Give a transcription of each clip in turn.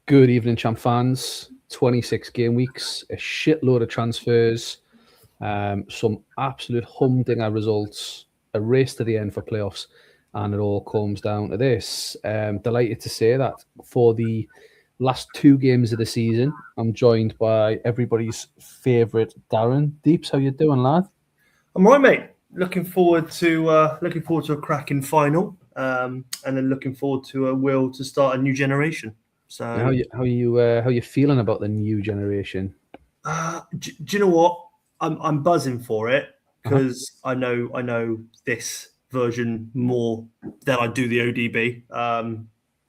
Good evening, champ fans. 26 game weeks, a shitload of transfers, some absolute humdinger results, a race to the end for playoffs, and it all comes down to this. Delighted to say that for the last two games of the season, I'm joined by everybody's favourite Darren Deeps. How you doing, lad? I'm right, mate. Looking forward to a cracking final, and then looking forward to a will to start a new generation. So, How you feeling about the new generation? do you know what? I'm buzzing for it Uh-huh. because I know this version more than I do the ODB.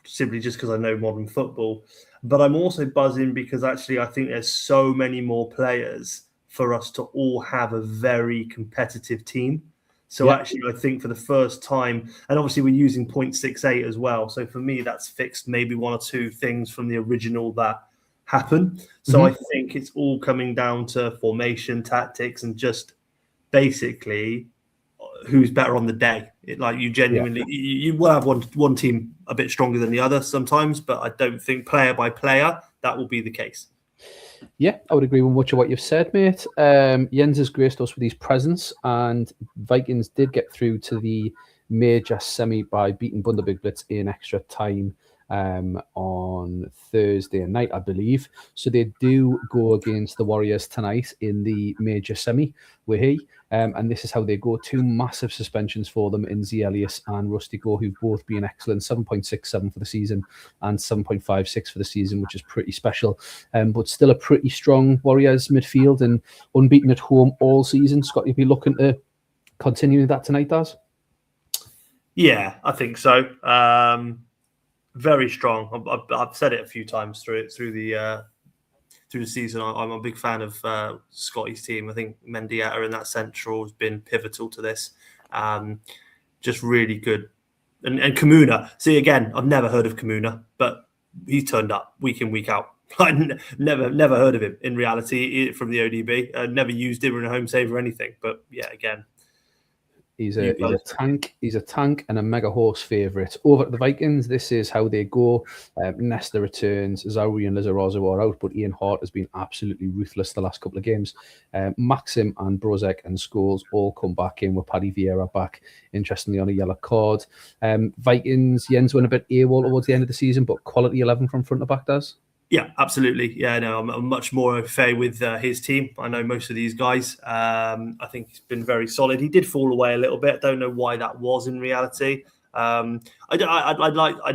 Simply just because I know modern football, but I'm also buzzing because actually I think there's so many more players for us to all have a very competitive team. So Yeah. actually, I think for the first time, and obviously we're using 0.68 as well. So for me, that's fixed maybe one or two things from the original that happen. So I think it's all coming down to formation, tactics, and just basically who's better on the day. Like you genuinely, you will have one team a bit stronger than the other sometimes, but I don't think player by player that will be the case. Yeah, I would agree with much of what you've said, mate. Jens has graced us with his presence, and Vikings did get through to the major semi by beating Bundesliga Blitz in extra time on Thursday night, I believe. So they do go against the Warriors tonight in the major semi, and this is how they go. Two massive suspensions for them in Z. Elias and Rusty Go, who've both been excellent, 7.67 for the season and 7.56 for the season, which is pretty special. But still a pretty strong Warriors midfield and unbeaten at home all season. Scott, you'll be looking to continue that tonight, Daz? Yeah, I think so. Very strong. I've said it a few times through the season. I'm a big fan of Scotty's team. I think Mendieta in that central has been pivotal to this. Just really good. And Kamuna. See, again, I've never heard of Kamuna, but he's turned up week in, week out. I never heard of him in reality from the ODB. Never used him in a home save or anything. But yeah, again, He's a tank. He's a tank and a mega horse favourite. Over at the Vikings, this is how they go. Nesta returns. Zauri and Lizarazu are out, but Ian Hart has been absolutely ruthless the last couple of games. Maxim and Brozek and Scholes all come back in with Paddy Vieira back, interestingly, on a yellow card. Vikings, Jens went a bit AWOL towards the end of the season, but quality 11 from front to back, does. Yeah, absolutely. Yeah, no, I'm much more au fait with his team. I know most of these guys. I think he's been very solid. He did fall away a little bit. Don't know why that was in reality. I'd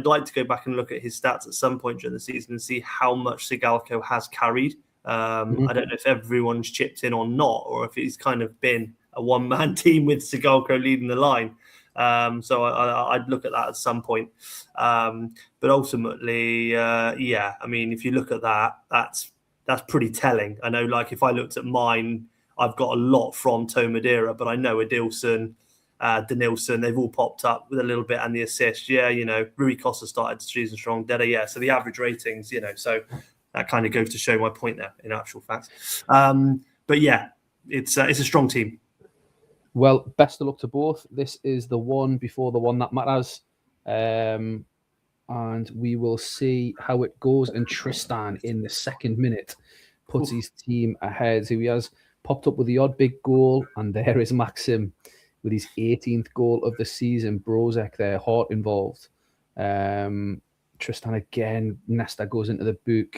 like to go back and look at his stats at some point during the season and see how much Sigalko has carried. I don't know if everyone's chipped in or not, or if it's kind of been a one-man team with Sigalko leading the line. So I'd look at that at some point. But ultimately, yeah, I mean, if you look at that, that's pretty telling. I know, like, if I looked at mine, I've got a lot from Toe Madeira, but I know Adilson, Denilson, they've all popped up with a little bit and the assist. Yeah, Rui Costa started the season strong. Deda, yeah. So the average ratings, so that kind of goes to show my point there in actual fact. But yeah, it's a strong team. Well, best of luck to both. This is the one before the one that matters. And we will see how it goes. And Tristan, in the second minute, puts his team ahead. So he has popped up with the odd big goal. And there is Maxim with his 18th goal of the season. Brozek there, Hart involved. Tristan again. Nesta goes into the book.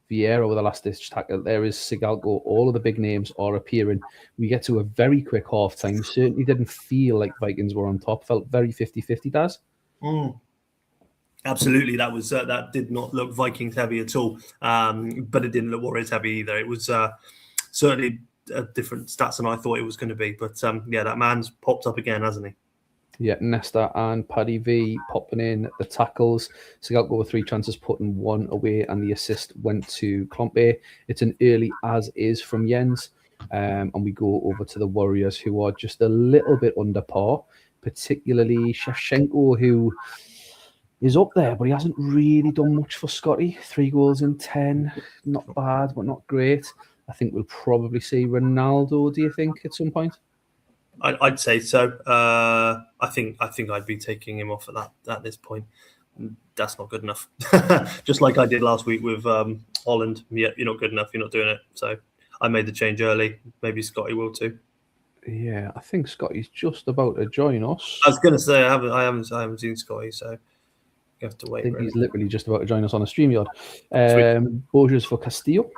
Vieira with the last-ditch tackle. There is Sigalko. All of the big names are appearing. We get to a very quick half-time. Certainly didn't feel like Vikings were on top. Felt very 50-50, Daz. Absolutely, that did not look Vikings heavy at all, but it didn't look Warriors heavy either. It was certainly different stats than I thought it was going to be. But yeah, that man's popped up again, hasn't he? Yeah, Nesta and Paddy V popping in the tackles. Sigalko with 3 chances, putting 1 away, and the assist went to Klompe. It's an early as is from Jens. And we go over to the Warriors, who are just a little bit under par, particularly Shevchenko, who is up there, but he hasn't really done much for Scotty. 3 goals in 10. Not bad, but not great. I think we'll probably see Ronaldo, do you think, at some point? I'd say so. I think I'd be taking him off at this point. that's not good enough. Just like I did last week with Holland. Yeah, you're not good enough. You're not doing it. So I made the change early. Maybe Scotty will too. Yeah, I think Scotty's just about to join us. I was going to say I haven't seen Scotty, so you have to wait. I think really. he's literally just about to join us on a StreamYard. Borges for Castillo.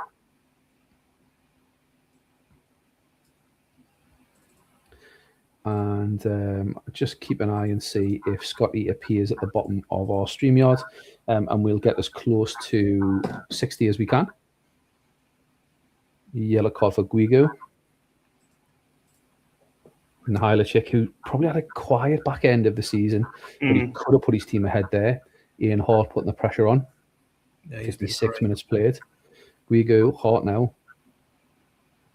And just keep an eye and see if Scotty appears at the bottom of our StreamYard, and we'll get as close to 60 as we can. Yellow card for Guigo. Mihajlovic, who probably had a quiet back end of the season, but he could have put his team ahead there. Ian Hart putting the pressure on. Yeah, 56 minutes played. Guigo, Hart now.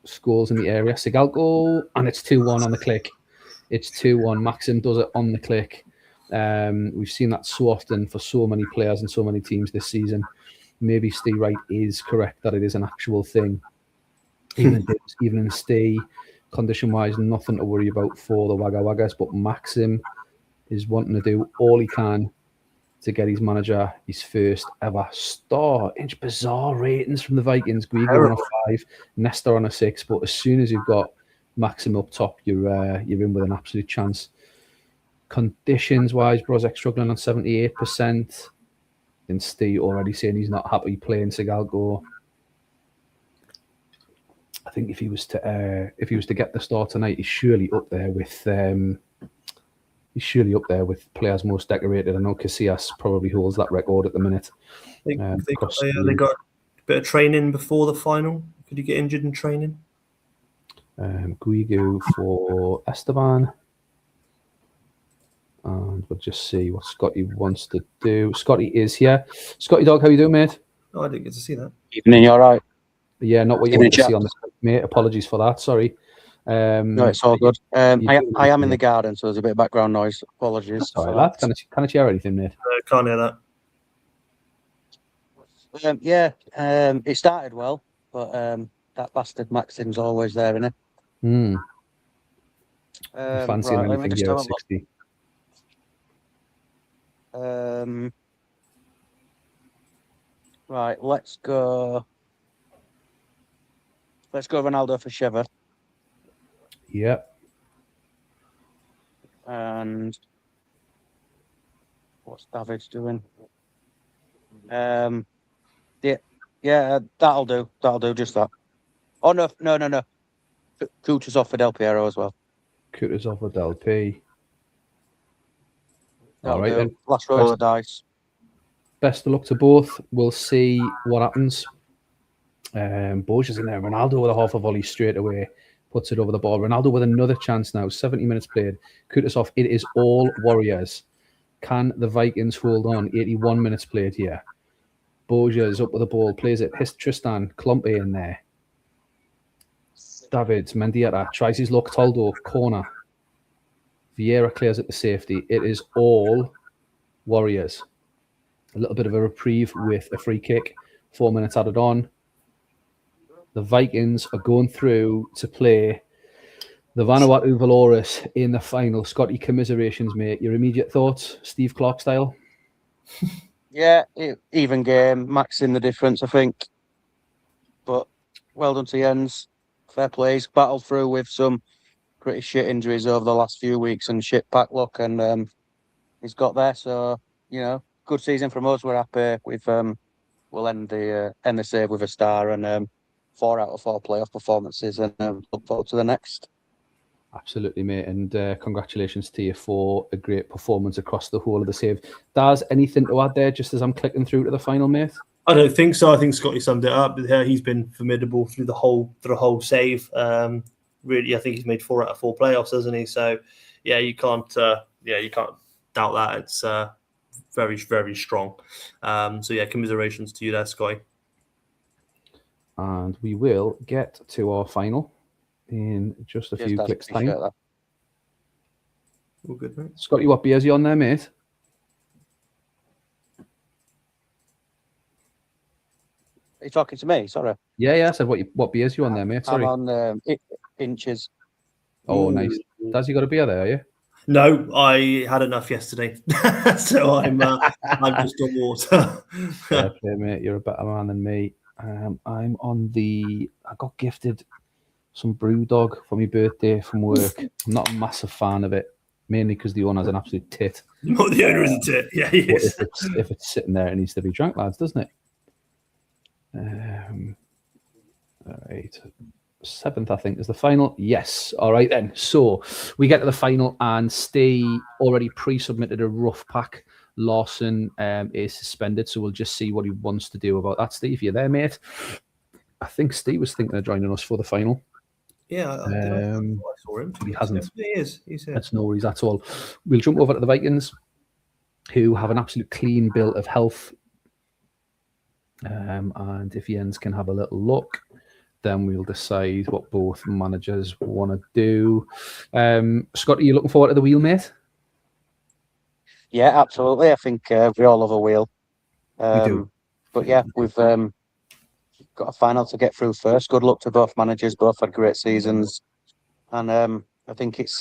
Scores in the area. Sigalko, and it's 2-1 on the click. It's 2-1. Maxim does it on the click. We've seen that so often for so many players and so many teams this season. Maybe Steve Wright is correct that it is an actual thing. Even in Steve, condition-wise, nothing to worry about for the Wagga Waggas, but Maxim is wanting to do all he can to get his manager his first ever star. Inch bizarre ratings from the Vikings. Guigo on a 5, Nestor on a 6, but as soon as you've got Maxim up top, you're in with an absolute chance. Conditions-wise, Brozek struggling on 78%. And Steve already saying he's not happy playing Sigalko. I think if he was to get the start tonight, he's surely up there with players most decorated. I know Casillas probably holds that record at the minute. They got a bit of training before the final. Could he get injured in training? Guigo for Esteban. And we'll just see what Scotty wants to do. Scotty is here. Scotty Dog, how you doing, mate? Oh, I didn't get to see that. Evening, you all right? Yeah, not what you want to see on the screen, mate. Apologies for that. Sorry. No, it's all good. I am in the garden, so there's a bit of background noise. Apologies. Sorry, lad. Can I hear anything, mate? Can't hear that. It started well, but that bastard Maxim's always there, isn't it? Fancy anything here at 60. Right, let's go Ronaldo for Shiver. Yep. And what's David's doing? Yeah, that'll do. Just that. Oh no. Kutuzov for Del Piero as well. Kutuzov for Del P. All right, then. Last roll of the dice. Best of luck to both. We'll see what happens. Borges in there. Ronaldo with a half a volley straight away. Puts it over the ball. Ronaldo with another chance now. 70 minutes played. Kutuzov. It is all Warriors. Can the Vikings hold on? 81 minutes played here. Borges up with the ball. Plays it. Tristan Klompe in there. David Mendieta tries his luck. Toldo corner. Vieira clears at the safety. It is all Warriors. A little bit of a reprieve with a free kick. 4 minutes added on. The Vikings are going through to play the Vanuatu Valorous in the final. Scotty, commiserations, mate. Your immediate thoughts, Steve Clark style? Yeah, even game. Max in the difference, I think. But well done to Jens. Fair play. He's battled through with some pretty shit injuries over the last few weeks and shit pack luck, and he's got there. So, good season from us. We're happy. We'll end the save with a star and 4 out of 4 playoff performances, and look forward to the next. Absolutely, mate, and congratulations to you for a great performance across the whole of the save. Daz, anything to add there, just as I'm clicking through to the final, mate? I don't think so. I think Scotty summed it up. He's been formidable through the whole save. Really, I think he's made 4 out of 4 playoffs, hasn't he? So, yeah, you can't doubt that. It's very, very strong. So, yeah, commiserations to you there, Scotty. And we will get to our final in just a few clicks' time. All good, mate. Scotty, what beers are you on there, mate? Are you talking to me? Sorry. Yeah. I said what beers are you on there, mate? Sorry. I'm on Inches. Oh, nice. Daz, you got a beer there, are you? No, I had enough yesterday, so I'm just on water. Fair play, mate. You're a better man than me. I'm on the. I got gifted some Brewdog for my birthday from work. I'm not a massive fan of it, mainly because the owner's an absolute tit. Not the owner, isn't it? Yeah, he But is. if it's sitting there, it needs to be drunk, lads, doesn't it? All right. 7th, I think, is the final. Yes. All right, then. So we get to the final, and Stay already pre-submitted a rough pack. Lawson is suspended, so we'll just see what he wants to do about that. Steve, you're there, mate. I think Steve was thinking of joining us for the final. Yeah, I saw him. He hasn't. He is. He's here. That's no worries at all. We'll jump over to the Vikings, who have an absolute clean bill of health. And if Jens can have a little look, then we'll decide what both managers want to do. Scott, are you looking forward to the wheel, mate? Yeah, absolutely. I think we all love a wheel. We do. But yeah, we've got a final to get through first. Good luck to both managers. Both had great seasons, and I think it's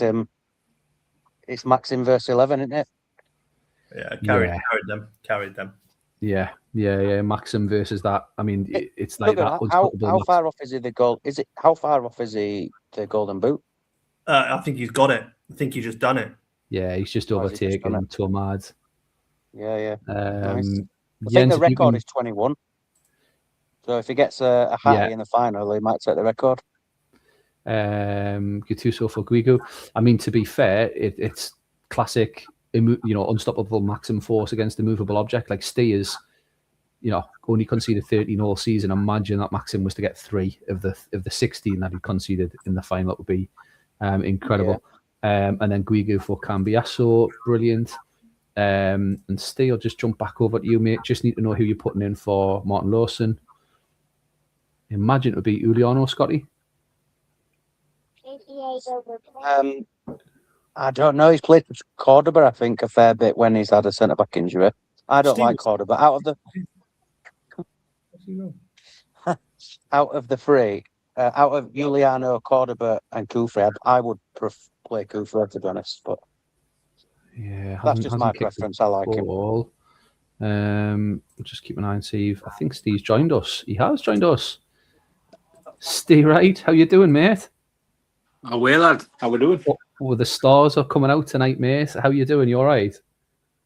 Maxim versus 11, isn't it? Yeah, carried them. Yeah. Maxim versus that. I mean, it's like that. How far off is he the goal? How far off is he the Golden Boot? I think he's got it. I think he's just done it. Yeah, he's just overtaken Tomad. Yeah. Nice. I think the record is 21. So if he gets a Hattie in the final, he might take the record. Gattuso for Guigu. I mean, to be fair, it's classic, unstoppable Maxim force against a movable object. Like Steers, only conceded 13 all season. Imagine that Maxim was to get 3 of the 16 that he conceded in the final. It would be incredible. Yeah. And then Guigu for Cambiasso, brilliant. And Steve, I'll just jump back over to you, mate. Just need to know who you're putting in for Martin Lawson. Imagine it would be Uliano, Scotty. I don't know. He's played for Cordoba, I think, a fair bit when he's had a centre-back injury. I don't like Cordoba. Out of the three, out of Uliano, Cordoba, and Kufri, I would play Kufri, to be honest. But yeah, that's just my preference. I like him. Just keep an eye on Steve. I think Steve's joined us. He has joined us. Steve, right? How you doing, mate? Oh, well, lad. How we doing? Well, the stars are coming out tonight, mate. How you doing? You all right?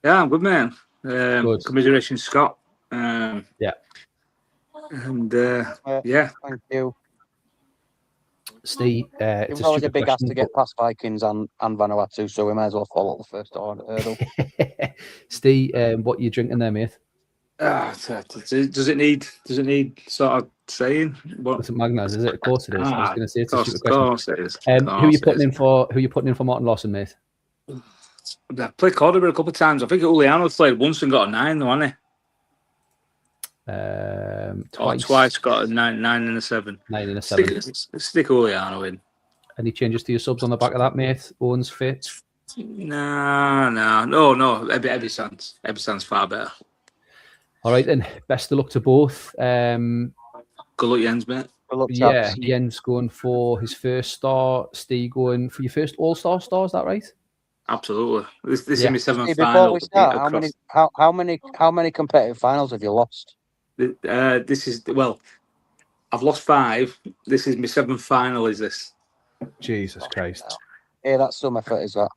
Yeah, I'm good, man. Good. Commiserations, Scott. Yeah. And yeah. Thank you. Steve, it's always a big ask to get past Vikings and Vanuatu, so we may as well follow the first hurdle. Steve, what are you drinking there, mate? Does it need sort of saying? What? It's Magners, is it? Of course it is. I was going to say it's a stupid question. Of course it is. Who are you putting in for Martin Lawson, mate? I played Cordoba a couple of times. I think Uliano played once and got a 9, though, hasn't he? Twice got a 9 and a 7. 9 and a 7. Stick Uliano in. Any changes to your subs on the back of that, mate? Owens fit? No. Every sounds far better. All right, then. Best of luck to both. Good luck, Jens, mate. Yeah, Jens going for his first star. Steve going for your first All-Star star. Is that right? Absolutely. This is my 7th final. Before we start, how many competitive finals have you lost? I've lost 5. This is my 7th final. Is this? Jesus Christ. Yeah, that's some effort, is that?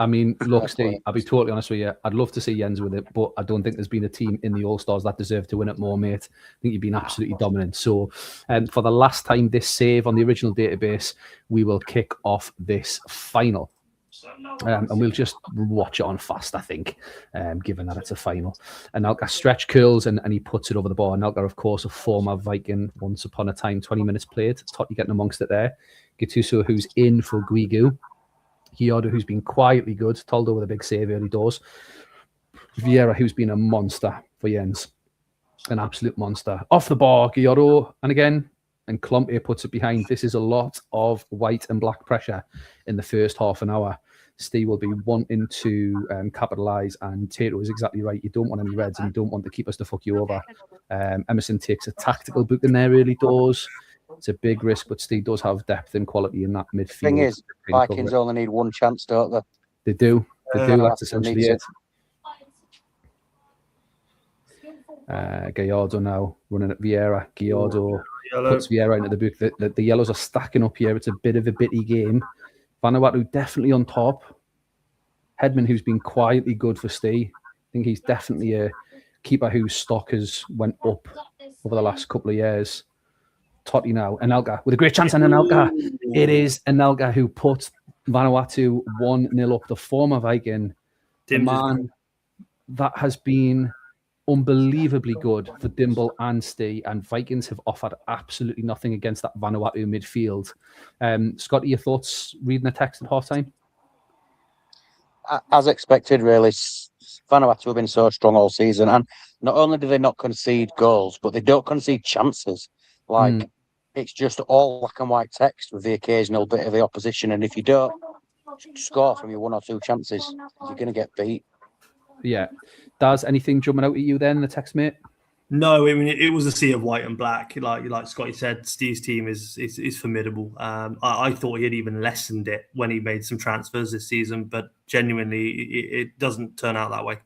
I mean, look, Steve, I'll be totally honest with you. I'd love to see Jens with it, but I don't think there's been a team in the All-Stars that deserve to win it more, mate. I think you've been absolutely dominant. So for the last time this save on the original database, we will kick off this final. And we'll just watch it on fast, I think, given that it's a final. And Anelka stretch curls and he puts it over the bar. Anelka, of course, a former Viking, once upon a time, 20 minutes played. Totti getting amongst it there. Gattuso, who's in for Guigu. Giardo, who's been quietly good. Toldo with a big save early doors. Vieira, who's been a monster for Jens. An absolute monster. Off the bar, Giardo. And again, and Klompe puts it behind. This is a lot of white and black pressure in the first half an hour. Steve will be wanting to capitalise, and Tato is exactly right. You don't want any reds and you don't want the keepers to fuck you over. Emerson takes a tactical book in there early doors. It's a big risk, but Steve does have depth and quality in that midfield. Thing is, Vikings only need one chance, don't they? They do. They do. That's essentially it. Gallardo now running at Vieira. Gallardo puts Vieira into the book. The yellows are stacking up here. It's a bit of a bitty game. Vanuatu definitely on top. Hedman, who's been quietly good for Steve. I think he's definitely a keeper whose stock has went up over the last couple of years. Totti now. Anelka with a great chance on Anelka. It is Anelka who put Vanuatu 1-0 up. The former Viking. The man that has been unbelievably good for Dimble and Steve, and Vikings have offered absolutely nothing against that Vanuatu midfield. Scotty, your thoughts reading the text at halftime? As expected, really. Vanuatu have been so strong all season, and not only do they not concede goals, but they don't concede chances. It's just all black and white text with the occasional bit of the opposition, and if you don't score from your 1 or 2 chances, you're going to get beat. Yeah. Does anything jumping out at you then in the text, mate? No, I mean it was a sea of white and black. Like Scotty said, Steve's team is formidable. I thought he had even lessened it when he made some transfers this season, but genuinely, it doesn't turn out that way.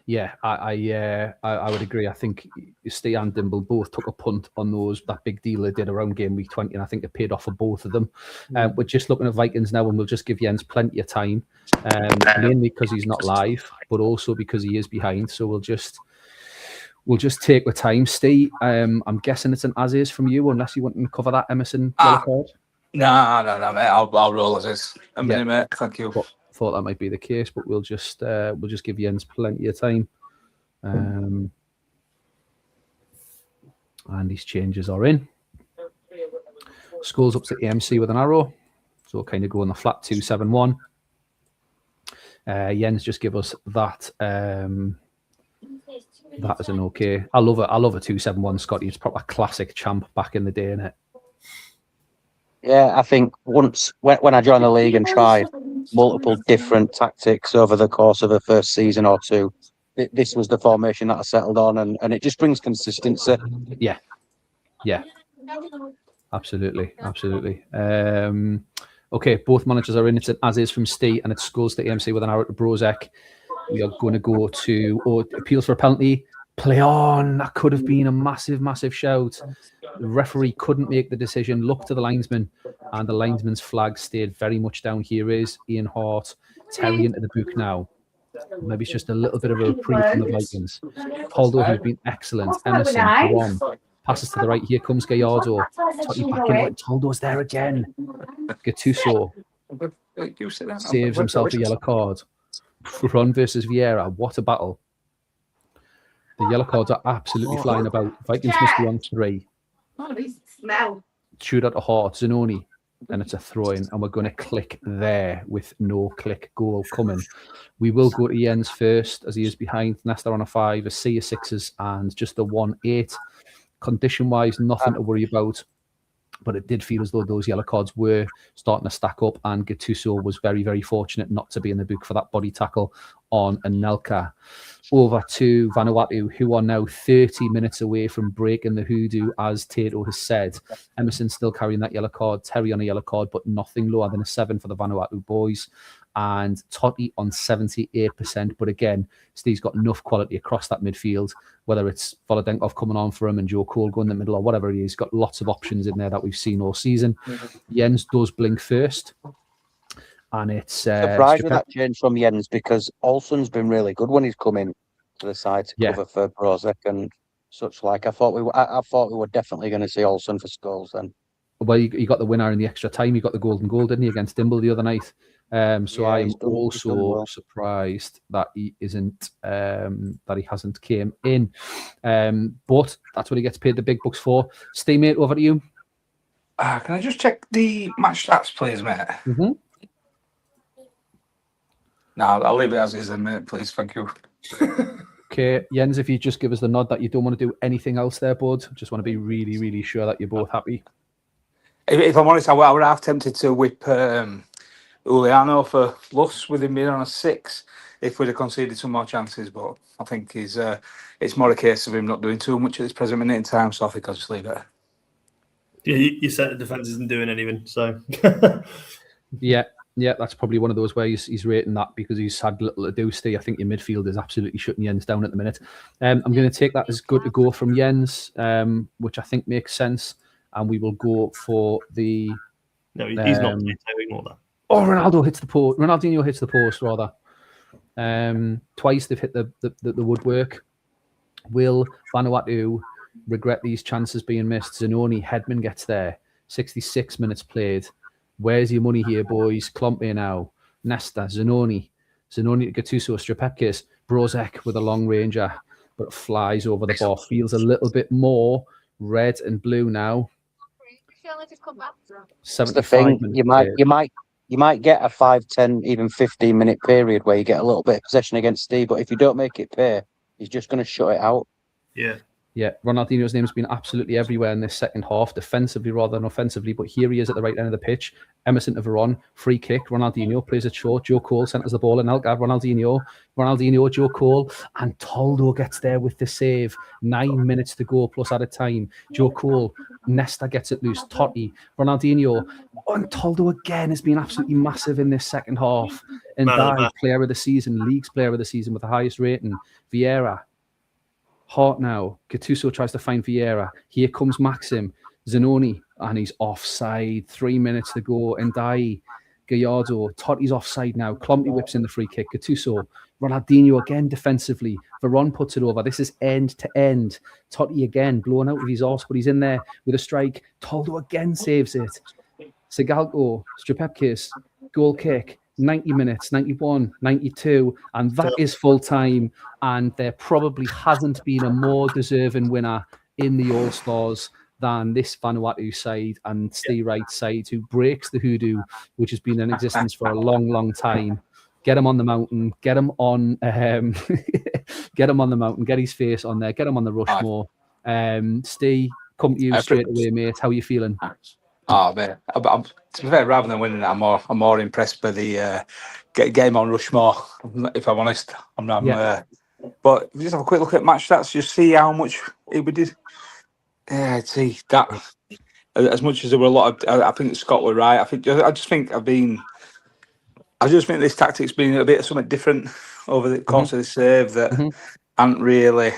Yeah, I would agree. I think Steve and Dimble both took a punt on that big deal they did around game week 20, and I think it paid off for both of them. We're just looking at Vikings now, and we'll just give Jens plenty of time, mainly because he's not live, but also because he is behind. So we'll just take the time. Steve, I'm guessing it's an as is from you, unless you want to cover that Emerson yellow card. No, mate. I'll roll as is. Minute, mate. Thank you. Thought that might be the case, but we'll just give Jens plenty of time. And these changes are in. Scholes up to AMC with an arrow, so we'll kind of go on the flat 2-7-1. Jens just give us that. That is an okay. I love a 2-7-1, Scotty. It's proper classic champ back in the day, innit? Yeah, I think once when I joined the league and tried multiple different tactics over the course of the first season or two, this was the formation that I settled on, and it just brings consistency. Yeah. Absolutely. Okay, both managers are in. It's an as is from Steve, and it scores to AMC with an arrow to Brozek. We are going to go to appeals for a penalty. Play on. That could have been a massive, massive shout. The referee couldn't make the decision. Looked to the linesman, and the linesman's flag stayed very much down. Here is Ian Hart. Terry into the book now. Maybe it's just a little bit of a reprieve from the Vikings. Holdo, who's been excellent. Emerson, go on. Passes to the right. Here comes Gallardo. Totti back in. Holdo's there again. Gattuso saves himself a yellow card. Ron versus Vieira. What a battle. The yellow cards are absolutely flying about. Vikings must be on 3. Shoot out to Hart. Zanoni. And it's a throw-in. And we're going to click there with no click goal coming. We will go to Jens first, as he is behind. Nesta on a 5, a C of 6s, and just a 1-8. Condition-wise, nothing to worry about. But it did feel as though those yellow cards were starting to stack up, and Gattuso was very, very fortunate not to be in the book for that body tackle on Anelka. Over to Vanuatu, who are now 30 minutes away from breaking the hoodoo, as Tato has said. Emerson still carrying that yellow card, Terry on a yellow card, but nothing lower than a 7 for the Vanuatu boys. And Totti on 78%. But again, Steve's got enough quality across that midfield, whether it's Volodenkov coming on for him and Joe Cole going in the middle or whatever it is. He's got lots of options in there that we've seen all season. Jens does blink first. And it's surprised with that change from Jens, because Olsen's been really good when he's come in to the side to cover for Brozek and such like. I thought we were definitely going to see Olsen for Scholes then. Well, you got the winner in the extra time. You got the golden goal, didn't he, against Dimble the other night? So I am also surprised that he isn't that he hasn't came in. But that's what he gets paid the big bucks for. Steve, mate, over to you. Can I just check the match stats, please, mate? Mm-hmm. No, I'll leave it as is then, mate, please. Thank you. Okay, Jens, if you just give us the nod that you don't want to do anything else there, bud. Just want to be really, really sure that you're both happy. If I'm honest, I would have tempted to whip Juliano for Luss with him being on a 6 if we'd have conceded some more chances, but I think it's more a case of him not doing too much at this present minute in time, so I think I'll just leave it. Yeah, your centre defence isn't doing anything, so... Yeah, Yeah, that's probably one of those where he's rating that because he's had little to do. Steve, I think your midfield is absolutely shutting Jens down at the minute. I'm going to take that as good to go from Jens, which I think makes sense. And we will go for the... No, he's not. So ignore that. Oh, Ronaldinho hits the post, rather. Twice they've hit the woodwork. Will Vanuatu regret these chances being missed? Zanoni, Hedman gets there. 66 minutes played. Where's your money here, boys? Klompe now. Nesta, Zanoni to Gattuso, Strapepkis, Brozek with a long ranger, but flies over the bar. Feels a little bit more red and blue now. That's the thing. You might get a 5, 10, even 15-minute period where you get a little bit of possession against Steve, but if you don't make it pay, he's just going to shut it out. Yeah, Ronaldinho's name's been absolutely everywhere in this second half, defensively rather than offensively, but here he is at the right end of the pitch. Emerson to Veron, free kick. Ronaldinho plays it short. Joe Cole centres the ball, and Ronaldinho, Joe Cole, and Toldo gets there with the save. 9 minutes to go plus added time. Joe Cole, Nesta gets it loose. Totti, Ronaldinho, and Toldo again has been absolutely massive in this second half. And player of the season, League's player of the season with the highest rating. Vieira. Hart now. Gattuso tries to find Vieira. Here comes Maxim. Zanoni, and he's offside. 3 minutes to go. Ndai, Gallardo. Totti's offside now. Klompe whips in the free kick. Gattuso. Ronaldinho again defensively. Veron puts it over. This is end to end. Totti again blown out of his arse, but he's in there with a strike. Toldo again saves it. Segalko, Strapepkis, goal kick. 90 minutes, 91, 92, and that is full time. And there probably hasn't been a more deserving winner in the All-Stars than this Vanuatu side and Steve Wright side, who breaks the hoodoo, which has been in existence for a long, long time. Get him on the mountain, get him on the mountain, get his face on there, get him on the Rushmore. Steve, come to you straight away, mate. How are you feeling? Oh man, to be fair, rather than winning, I'm more impressed by the game on Rushmore. If I'm honest, I'm not. But if we just have a quick look at match stats, just see how much we did. Yeah, see that as much as there were a lot of. I think Scott were right. I just think this tactic's been a bit something different over the course of the serve that aren't really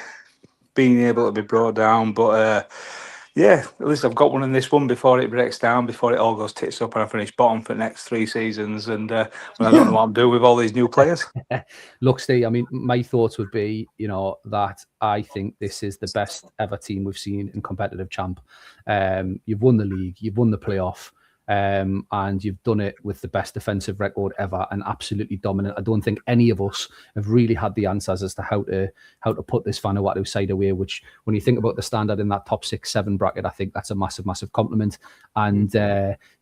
being able to be brought down, but. Yeah, at least I've got one in this one before it breaks down, before it all goes tits up and I finish bottom for the next 3 seasons. And I don't know what I'm doing with all these new players. Look, Steve, I mean, my thoughts would be, that I think this is the best ever team we've seen in competitive champ. You've won the league, you've won the playoff. And you've done it with the best defensive record ever and absolutely dominant. I don't think any of us have really had the answers as to how to put this Vanuatu side away, which when you think about the standard in that top 6-7 bracket, I think that's a massive compliment. And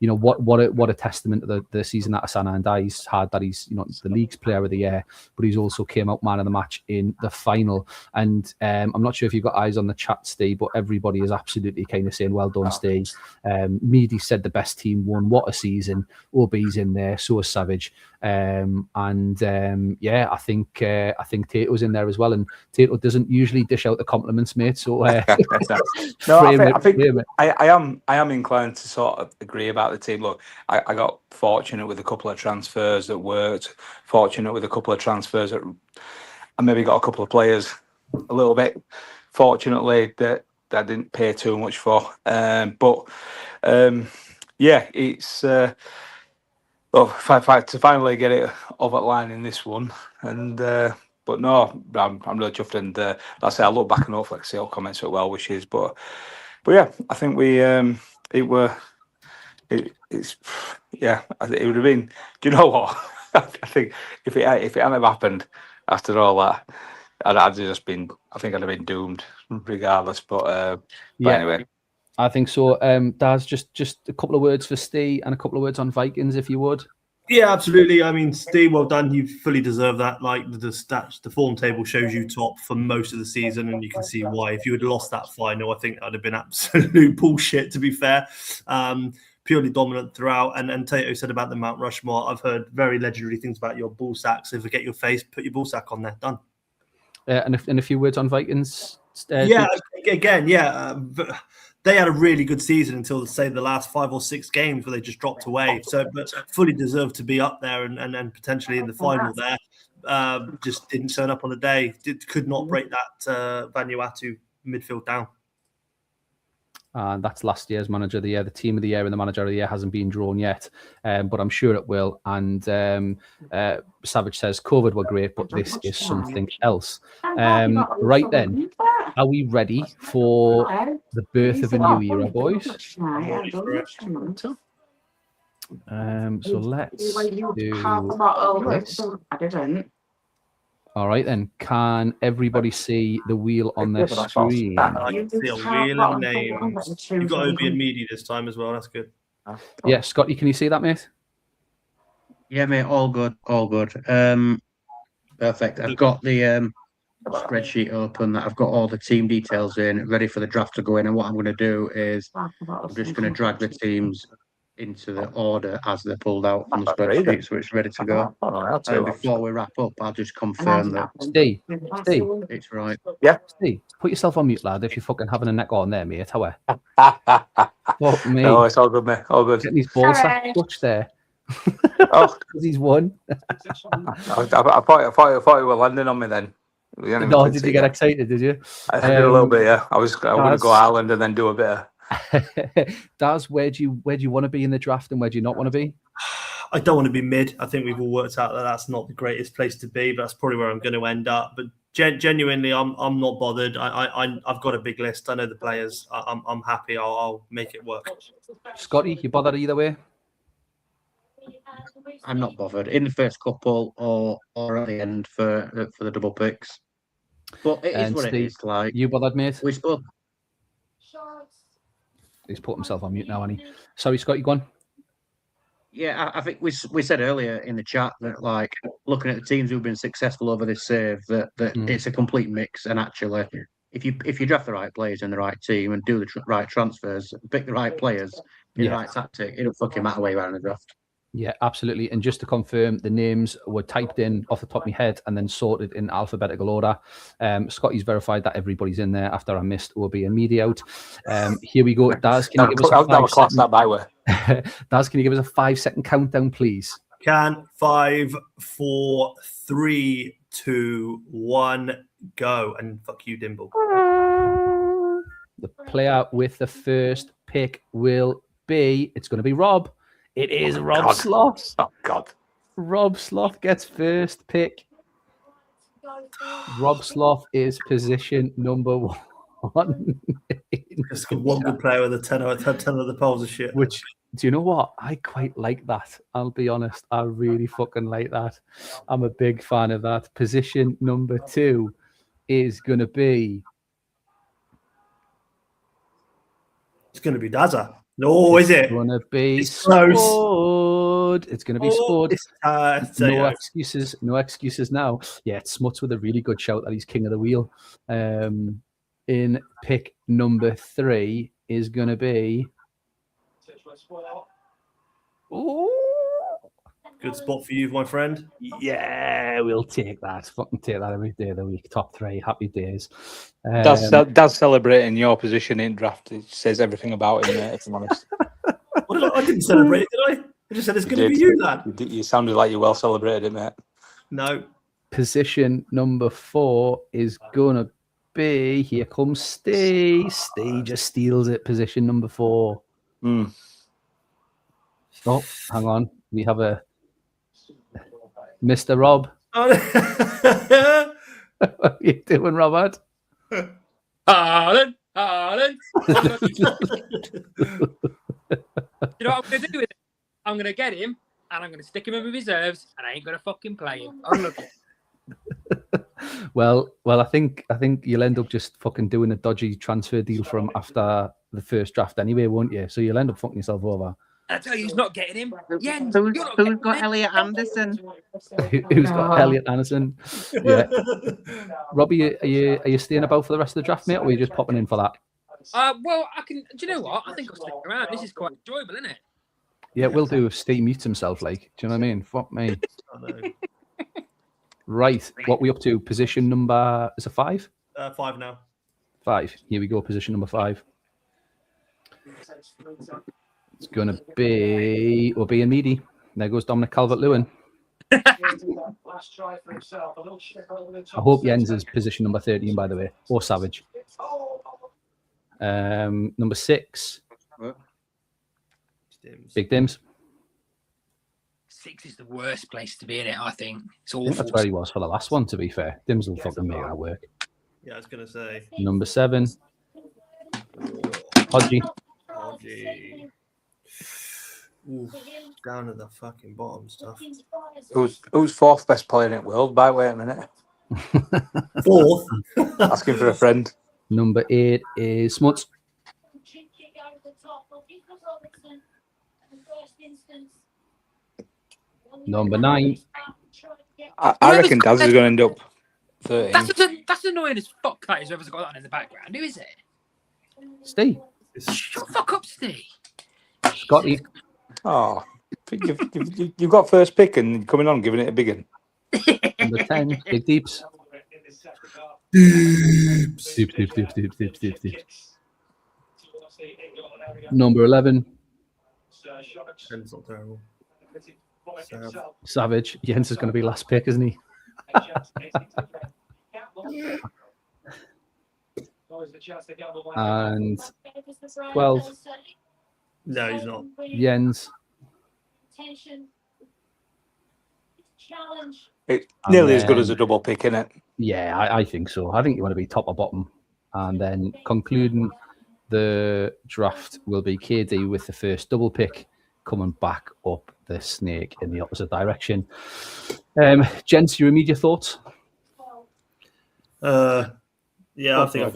what a testament to the season that Asana Ndai's had, that he's the league's player of the year, but he's also came out man of the match in the final. And I'm not sure if you've got eyes on the chat, Steve, but everybody is absolutely kind of saying well done, Steve. Meady said the best team won. What a season. OB's in there, so is Savage. I think Tato's in there as well, and Tato doesn't usually dish out the compliments, mate, so I am inclined to sort of agree about the team. Look, I got fortunate with a couple of transfers that worked, fortunate with a couple of transfers that I maybe got a couple of players a little bit fortunately that I didn't pay too much for, yeah, it's to finally get it over the line in this one, and but no, I'm really chuffed, and like I say, I look back and hopefully I see all comments with well wishes, but yeah, I think it would have been. Do you know what? I think if it hadn't happened after all that, I'd have been doomed regardless. But anyway. I think so. Daz, just a couple of words for Steve and a couple of words on Vikings, if you would. Yeah, absolutely. I mean, Steve, well done. You fully deserve that. Like the stats, the form table shows you top for most of the season, and you can see why. If you had lost that final, I think that would have been absolute bullshit, to be fair. Purely dominant throughout. And Tato said about the Mount Rushmore, I've heard very legendary things about your ball sacks. So forget your face, put your ball sack on there. Done. And a few words on Vikings. they had a really good season until, say, the last 5 or 6 games where they just dropped away. So, but fully deserved to be up there and potentially in the final there. Just didn't turn up on the day. Could not break that Vanuatu midfield down. And that's last year's manager of the year. The team of the year and the manager of the year hasn't been drawn yet, but I'm sure it will. And Savage says COVID were great, but this is something else. Right then, are we ready for the birth of a new era, boys? So let's do this. I didn't. All right then. Can everybody see the wheel on their screen? I can see a wheel of names. You've got Obi and Meady this time as well. That's good. Yeah, Scotty, can you see that, mate? Yeah, mate, all good, all good. Perfect. I've got the spreadsheet open. I've got all the team details in, ready for the draft to go in. And what I'm going to do is I'm just going to drag the teams into the order as they're pulled out on the spreadsheet, so it's ready to go. And before we wrap up, I'll just confirm that Steve, it's right. Steve, put yourself on mute, lad. If you're fucking having a neck on there, mate, how are? Fuck me. No, it's all good, mate. All good. Getting his balls that touch there. Oh, Because he's won. I thought you were landing on me then. No, did you get excited? Did you? I did a little bit, yeah. I want to go Ireland and then do a bit of. Daz, where do you want to be in the draft and where do you not want to be? I don't want to be mid. I think we've all worked out that that's not the greatest place to be, but that's probably where I'm going to end up. But genuinely, I'm not bothered. I've got a big list. I know the players. I'm happy. I'll make it work. Scotty, you bothered either way? I'm not bothered in the first couple or at the end for the double picks. But it is And what Steve, it is. Like you bothered, mate? we spoke. He's put himself on mute now, hasn't he? Sorry, Scott, you go on. Yeah, I think we said earlier in the chat that, like, looking at the teams who've been successful over this save, that it's a complete mix. And actually, if you draft the right players in the right team and do the right transfers, pick the right players in the right tactic, it don't fucking matter where you are in the draft. Yeah, absolutely. And just to confirm, the names were typed in off the top of my head and then sorted in alphabetical order. Scotty's verified that everybody's in there after I missed OB and Meady out. Here we go. Daz, can you give us a 5-second countdown, please? Can 5, 4, 3, 2, 1, go. And fuck you, Dimble. The player with the first pick will be, it's going to be Rob. It is Rob Sloth. Oh, God. Rob Sloth gets first pick. Rob Sloth is position number 1. Just got one good player with a 10 of the poles of shit. Which, do you know what? I quite like that. I'll be honest. I really fucking like that. I'm a big fan of that. Position number 2 is going to be... It's going to be Dazza. No, is it? It's going to be close. Spud. It's going to be Spud. No excuses. No excuses now. Yeah, it's Smuts with a really good shout that he's king of the wheel. In pick number 3 is going to be... Ooh. Good spot for you, my friend. Yeah, we'll take that. Fucking take that every day of the week. Top 3. Happy days. That's celebrating your position in draft. It says everything about him, mate, if I'm honest. I didn't celebrate it, did I? I just said it's going to be you, lad. You sounded like you well celebrated it, mate. No. Position number 4 is going to be... Here comes Steve. Steve just steals it. Position number 4. Oh, hang on. We have a... Mr. Rob. What are you doing, Robert? Haaland. You know what I'm going to do with it? I'm going to get him and I'm going to stick him in the reserves and I ain't going to fucking play him. I'm looking. Well, I think you'll end up just fucking doing a dodgy transfer deal for him after the first draft anyway, won't you? So you'll end up fucking yourself over. I tell you, he's not getting him. Yeah, Who's got Elliot Anderson? Who's got Elliot Anderson? Yeah. Robbie, are you staying about for the rest of the draft, mate, or are you just popping in for that? Well, I can. Do you know what? I think I'll stick around. This is quite enjoyable, isn't it? Yeah, we'll do if Steve mutes himself, like. Do you know what I mean? Fuck me. Right. What we up to? Position number... Is it 5? 5 now. 5. Here we go. Position number 5. It's going to be Obi and Meady. There goes Dominic Calvert-Lewin. I hope Jens is position number 13, by the way, or Savage. Number 6, Big Dims. 6 is the worst place to be in it, I think. It's I think awful. that's where he was for the last one, to be fair. Dims will fucking make that work. Yeah, I was going to say. Number 7, Hodgie. Ooh, down at the fucking bottom stuff. Who's fourth best player in the world? Wait a minute. Fourth. Asking for a friend. Number 8 is Smuts. Number 9. I reckon Daz is going to end up 13. That's annoying as fuck. That is whoever's got that in the background. Who is it? Steve. Shut the fuck up, Steve. Scotty. Oh, you've got first pick and coming on giving it a big one. Number 10, Big Deeps. Deep. Number 11, It's not terrible. Savage. Jens is going to be last pick, isn't he? And 12, No, he's not. Jens. It's nearly as good as a double pick, isn't it? Yeah, I think so. I think you want to be top or bottom. And then concluding the draft will be KD with the first double pick coming back up the snake in the opposite direction. Gents, your immediate thoughts? Yeah, I think I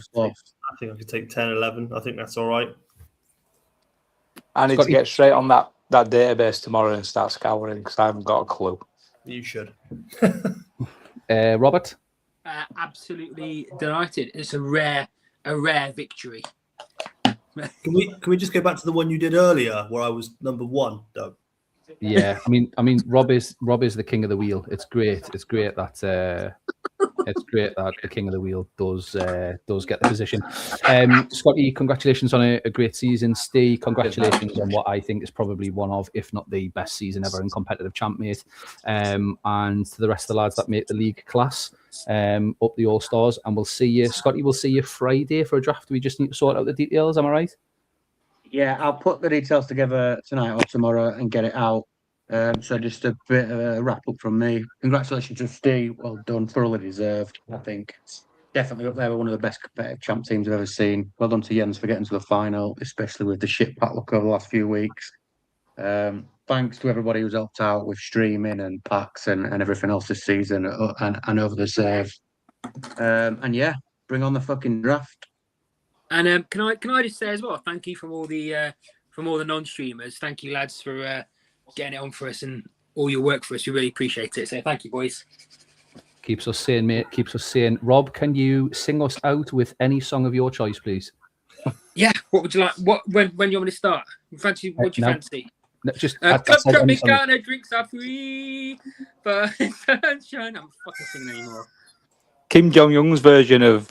could take 10, 11. I think that's all right. I need to get straight on that database tomorrow and start scouring because I haven't got a clue. You should. Robert? Absolutely delighted. It's a rare victory. Can we just go back to the one you did earlier where I was number 1, Doug? Yeah, I mean, Rob is the king of the wheel. It's great that the king of the wheel does get the position. Scotty, congratulations on a great season. Steve, congratulations on what I think is probably one of, if not the best season ever in competitive champ, mate. And to the rest of the lads that make the league class, up the All Stars, and we'll see you, Scotty. We'll see you Friday for a draft. We just need to sort out the details. Am I right? Yeah, I'll put the details together tonight or tomorrow and get it out. So just a bit of a wrap up from me. Congratulations to Steve. Well done, thoroughly deserved. I think it's definitely up there with one of the best competitive champ teams I've ever seen. Well done to Jens for getting to the final, especially with the shit padlock over the last few weeks. Thanks to everybody who's helped out with streaming and packs and everything else this season and over the save. And yeah, bring on the fucking draft. And can I just say as well, thank you from all the non-streamers. Thank you, lads, for getting it on for us and all your work for us. We really appreciate it. So thank you, boys. Keeps us sane, mate. Keeps us sane. Rob, can you sing us out with any song of your choice, please? Yeah. What would you like? What when you want me to start? What do you fancy? No, just Club Tropicana, drinks are free. But sunshine. I'm fucking singing anymore. Kim Jong-un's version of